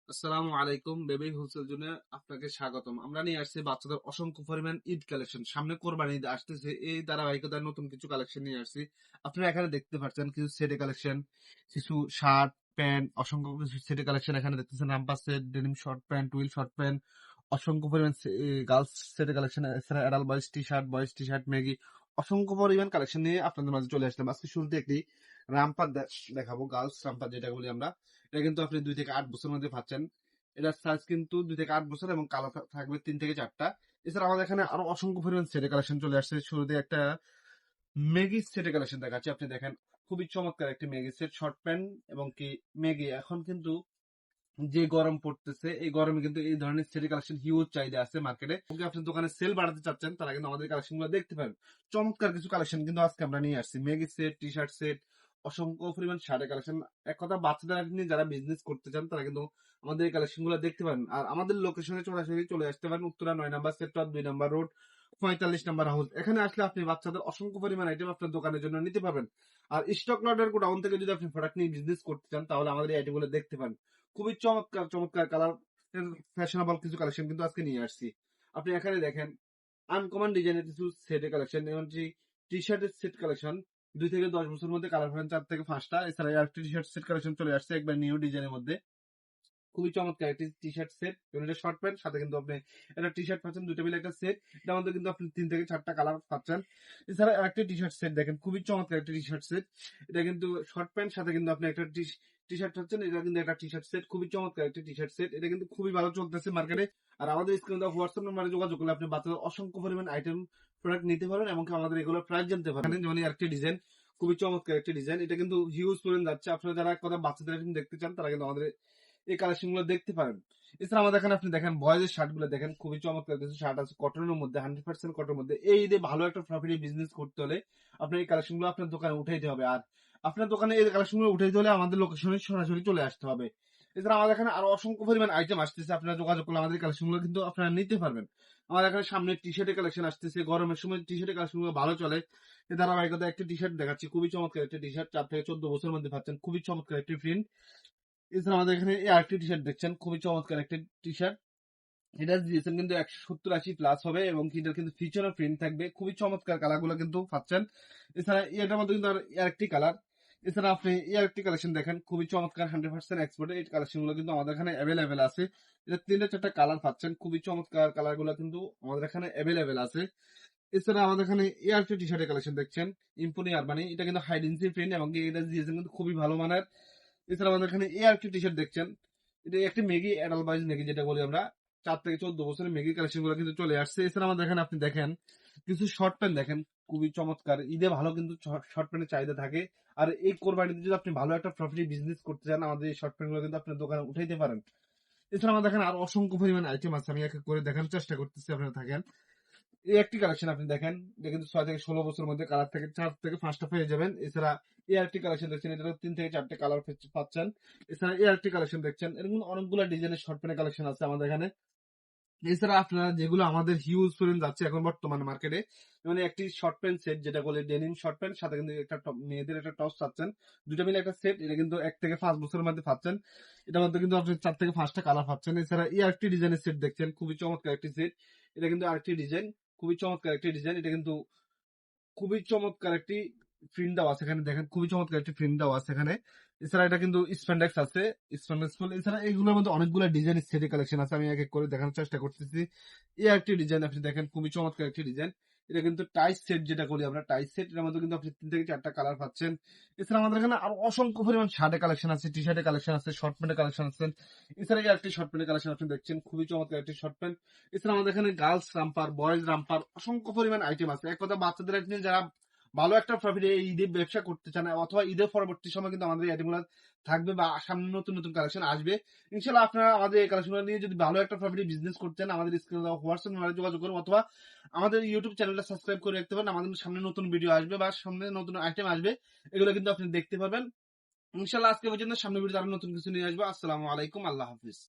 আসসালামু আলাইকুম, baby wholesale জুনে আপনাকে স্বাগতম। আমরা নিয়ে আসছি বাচ্চাদের অসংখ্য পরিমাণ ঈদ কালেকশন। সামনে কোরবানি ঈদ আসতেছে, এই ধারাবাহিকতায় নতুন কিছু কালেকশন নিয়ে আসছি। আপনারা এখানে দেখতে পাচ্ছেন কিছু সেটে কালেকশন, কিছু শার্ট প্যান্ট, অসংখ্য কিছু সেটে কালেকশন এখানে দেখতেছেন। Romper set, denim short pant, twill short pant, অসংখ্য পরিমাণ গার্লস সেটে কালেকশন, এছাড়া adult boys T shirt, Maggi, অসংখ্য পরিমাণ কালেকশন নিয়ে আপনাদের মাঝে চলে আসলাম। আজকে শুরুতে একটি রামপার দেখাবো, গার্লস রামপার যেটা বলি আমরা। এটা কিন্তু আপনি 2 থেকে 8 বছরের মধ্যে পাচ্ছেন। এটার সাইজ কিন্তু 2 থেকে 8 বছর এবং কালার থাকবে 3 থেকে 4টা। এছাড়া আমাদের এখানে আরো অসংখ্য পরিমাণ সেটের কালেকশন চলে আসছে। শুরুতে একটা ম্যাগি সেটের কালেকশন দেখাচ্ছি, আপনি দেখেন। খুবই চমৎকার একটি ম্যাগি সেট, শর্ট প্যান্ট এবং কি ম্যাগি। এখন কিন্তু যে গরম পড়তেছে, এই গরমে কিন্তু এই ধরনের সেটের কালেকশন হিউজ চাহিদা আছে মার্কেটে। আপনি দোকানে সেল বাড়াতে চাচ্ছেন, তারা কিন্তু আমাদের কালেকশন গুলো দেখতে পারেন। চমৎকার কিছু কালেকশন কিন্তু আজকে আমরা নিয়ে আসছি। Maggi set, T shirt set, অসংখ্য পরিমাণ শার্টের কালেকশন। এক কথা, বাচ্চাদের নিয়ে যারা বিজনেস করতে চান তারা কিন্তু আমাদের এই কালেকশন গুলো দেখতে পারেন। আর আমাদের লোকেশনে সরাসরি চলে আসতে পারেন, উত্তরা 9 নম্বর সেক্টর, 2 নম্বর রোড, 45 নম্বর হাউস। এখানে আসলে আপনি বাচ্চাদের অসংখ্য পরিমাণ আইটেম আপনার দোকানের জন্য নিতে পারবেন। আর স্টক লটের গোডাউন থেকে যদি আপনি প্রোডাক্ট নিয়ে বিজনেস করতে চান, তাহলে আমাদের এই আইটেম গুলো দেখতে পারেন। খুবই চমৎকার চমৎকার কালার ফ্যাশনেবল কিছু কালেকশন কিন্তু আজকে নিয়ে আসছি। আপনি এখানে দেখেন আনকমন ডিজাইনের কিছু সেটের কালেকশন, যেমন টি শার্টের সেট কালেকশন। 2 থেকে 10 বছরের মধ্যে কালার পাবেন 4 থেকে 5টা। এছাড়া আরেকটি টি শার্ট সেট কালেকশন চলে আসছে একবার নিউ ডিজাইনের মধ্যে। খুবই চমৎকার একটি টি শার্ট সেট, এবং এটা শর্ট প্যান্ট, সাথে কিন্তু আপনি একটা টি শার্ট পাচ্ছেন, দুটো মিলে একটা সেট। এটার মধ্যে কিন্তু আপনি 3 থেকে 4টা কালার পাচ্ছেন। এছাড়া একটা টি শার্ট সেট দেখেন, খুবই চমৎকার একটা টি শার্ট সেট। এটা কিন্তু শর্ট প্যান্ট, সাথে কিন্তু আপনি একটা টি শার্ট পাচ্ছেন। এটা কিন্তু একটা টি শার্ট সেট, খুবই চমৎকার একটা টি শার্ট সেট। এটা কিন্তু খুবই ভালো চলতেছে মার্কেটে। আর আমাদের স্ক্রিনে দেওয়া হোয়াটসঅ্যাপ নাম্বারে যোগাযোগ করলে আপনি বাচ্চাদের অসংখ্য পরিমাণ আইটেম প্রোডাক্ট নিতে পারবেন, এমনকি আমাদের এগুলোর প্রাইস জানতে পারবেন। যেমন একটা ডিজাইন, খুবই চমৎকার একটা ডিজাইন। এটা কিন্তু হিউজ পরিমাণ যাচ্ছে। আপনারা যারা এক কথা বাচ্চাদের আইটেম দেখতে চান, তারা কিন্তু আমাদের এই কালেকশন গুলো দেখতে পারেন। এছাড়া আমাদের এখানে আপনি দেখেন বয়েজের শার্ট গুলো দেখেন, খুবই চমৎকার কিছু শার্ট আছে কটনের মধ্যে, 100% কটনের মধ্যে। এই ঈদে ভালো একটা প্রফিটে বিজনেস করতে হলে আপনার এই কালেকশন গুলো আপনার দোকানে উঠাইতে হবে। আর আপনার দোকানে এই কালেকশন গুলো উঠাইতে হলে আমাদের লোকেশনে সরাসরি চলে আসতে হবে। এছাড়া আমাদের এখানে আরো অসংখ্য পরিমাণ আইটেম আসতেছে, আপনারা যোগাযোগ করলে আমাদের কালেকশন গুলো কিন্তু আপনারা নিতে পারবেন। আমাদের এখানে সামনে টি শার্টের কালেকশন আসতেছে, গরমের সময় টি শার্টের কালেকশন গুলো ভালো চলে। এই ধারাবাহিকতা একটা টি শার্ট দেখাচ্ছি, খুবই চমৎকার একটা টি শার্ট, 4 থেকে 14 বছরের মধ্যে পাচ্ছেন, খুবই চমৎকার একটি প্রিন্ট। এছাড়া আমাদের এখানে এই আরেকটি টি শার্ট দেখছেন, খুবই চমৎকার একটি টি শার্ট। এটা দিয়েছেন কিন্তু 170-80 প্লাস হবে, এবং এটার কিন্তু ফিচারও প্রিন্ট থাকবে। খুবই চমৎকার কালার গুলো কিন্তু পাচ্ছেন। এছাড়া এটার মধ্যে কিন্তু আরেকটি কালার। এছাড়া আপনি এই আরেকটি কালেকশন দেখেন, খুবই চমৎকার 100% এক্সপোর্ট। এই কালেকশন গুলো কিন্তু আমাদের এখানে অ্যাভেলেবেল আছে। এটা 3-4টা কালার পাচ্ছেন, খুবই চমৎকার কালার গুলো কিন্তু আমাদের এখানে অ্যাভেলেবেল আছে। এছাড়া আমাদের এখানে এই আরেকটি টি শার্টের কালেকশন দেখছেন, ইম্পোনি আরবানি। এটা কিন্তু হাইডেন্সি প্রিন্ট, এবং এটা দিয়েছেন কিন্তু খুবই ভালো মানের। এছাড়া আমাদের এখানে এই আরেকটি টি শার্ট দেখছেন, এটা একটি মেগি, অ্যাডাল্ট বয়েজ মেগি যেটা বলি আমরা। 4 থেকে 14 বছরের মেগি কালেকশন গুলো কিন্তু চলে আসছে। এছাড়া আমাদের এখানে আপনি দেখেন কিছু শর্ট প্যান্ট দেখেন, খুবই চমৎকার। ঈদে ভালো কিন্তু শর্ট প্যান্টের চাহিদা থাকে। আর এই কোরবানিতে যদি আপনি ভালো একটা প্রফিট বিজনেস করতে চান, আমাদের এই শর্ট প্যান্ট গুলো কিন্তু আপনার দোকানে উঠাইতে পারেন। এছাড়া আমাদের এখানে আরো অসংখ্য পরিমাণ আইটেম আছে, আমি এক এক করে দেখানোর চেষ্টা করতেছি, আপনারা থাকেন। এই একটি কালেকশন আপনি দেখেন, এটা কিন্তু 6 থেকে 16 বছরের মধ্যে কালার থেকে 4 থেকে 5টা পেয়ে যাবেন। এছাড়া এই আরেকটি কালেকশন দেখছেন, এটা 3 থেকে 4টে কালার পাচ্ছেন। এছাড়া এই আরেকটি কালেকশন দেখছেন, এরকম অনেকগুলো ডিজাইনের শর্ট প্যান্ট কালেকশন আছে আমাদের এখানে। এছাড়া আপনারা যেগুলো আমাদের হিউজ পরিমাণ যাচ্ছে এখন বর্তমানে মার্কেটে, মানে একটি শর্ট প্যান্ট সেট যেটা বলে ডেনিম শর্ট প্যান্ট, সাথে কিন্তু একটা মেয়েদের একটা টপস পাচ্ছেন, দুটো মিলে একটা সেট। এটা কিন্তু 1 থেকে 5 বছরের মধ্যে পাচ্ছেন। এটার মধ্যে কিন্তু আপনি 4 থেকে 5টা কালার পাচ্ছেন। এছাড়া এই আরেকটি ডিজাইনের সেট দেখছেন, খুবই চমৎকার একটি সেট। এটা কিন্তু আরেকটি ডিজাইন, খুবই চমৎকার একটি ডিজাইন। এটা কিন্তু খুবই চমৎকার একটি প্রিন্ট দেওয়া আছে এখানে দেখেন, খুবই চমৎকার একটি প্রিন্ট দেওয়া আছে এখানে। এছাড়া এটা কিন্তু স্প্যান্ডেক্স আছে, স্প্যান্ডেক্স ফুল। এছাড়া এগুলোর মধ্যে অনেকগুলো ডিজাইন সেট কালেকশন আছে, আমি এক এক করে দেখানোর চেষ্টা করতেছি। এই একটি ডিজাইন আপনি দেখেন, খুবই চমৎকার একটি ডিজাইন। এটা কিন্তু টাইস সেট যেটা করি আমরা, টাইস সেট। এর মধ্যে কিন্তু আপনি 3 থেকে 4টা কালার পাচ্ছেন। এছাড়া আমাদের এখানে আরো অসংখ্য পরিমাণ শার্টের কালেকশন আছে, টি শার্টের কালেকশন আছে, শর্ট প্যান্টের কালেকশন আছে। এছাড়া এই একটি শর্ট প্যান্টের কালেকশন আপনি দেখছেন, খুবই চমৎকার একটি শর্ট প্যান্ট। এছাড়া আমাদের এখানে গার্লস রাম্পার, বয়েজ রাম্পার, অসংখ্য পরিমাণ আইটেম আছে। এক কথা, বাচ্চাদের আইটেম যারা ভালো একটা প্রফিট এই ঈদে ব্যবসা করতে চান, অথবা ঈদের পরবর্তী সময় কিন্তু আমাদের এই আইটেমগুলো থাকবে, বা সামনে নতুন নতুন কালেকশন আসবে। ইনশাল্লাহ আপনারা আমাদের এই কালেকশনগুলো নিয়ে যদি ভালো একটা প্রফিট বিজনেস করতে চান, আমাদের স্ক্রিনে দেওয়া হোয়াটসঅ্যাপ নাম্বারে যোগাযোগ করুন, অথবা আমাদের ইউটিউব চ্যানেলটা সাবস্ক্রাইব করে রাখতে পারেন। আমাদের সামনে নতুন ভিডিও আসবে বা সামনে নতুন আইটেম আসবে, এগুলো কিন্তু আপনি দেখতে পাবেন। ইনশাল্লাহ আজকে পর্যন্ত, সামনে ভিডিওতে আরো নতুন কিছু নিয়ে আসবো। আসসালামু আলাইকুম, আল্লাহ হাফিজ।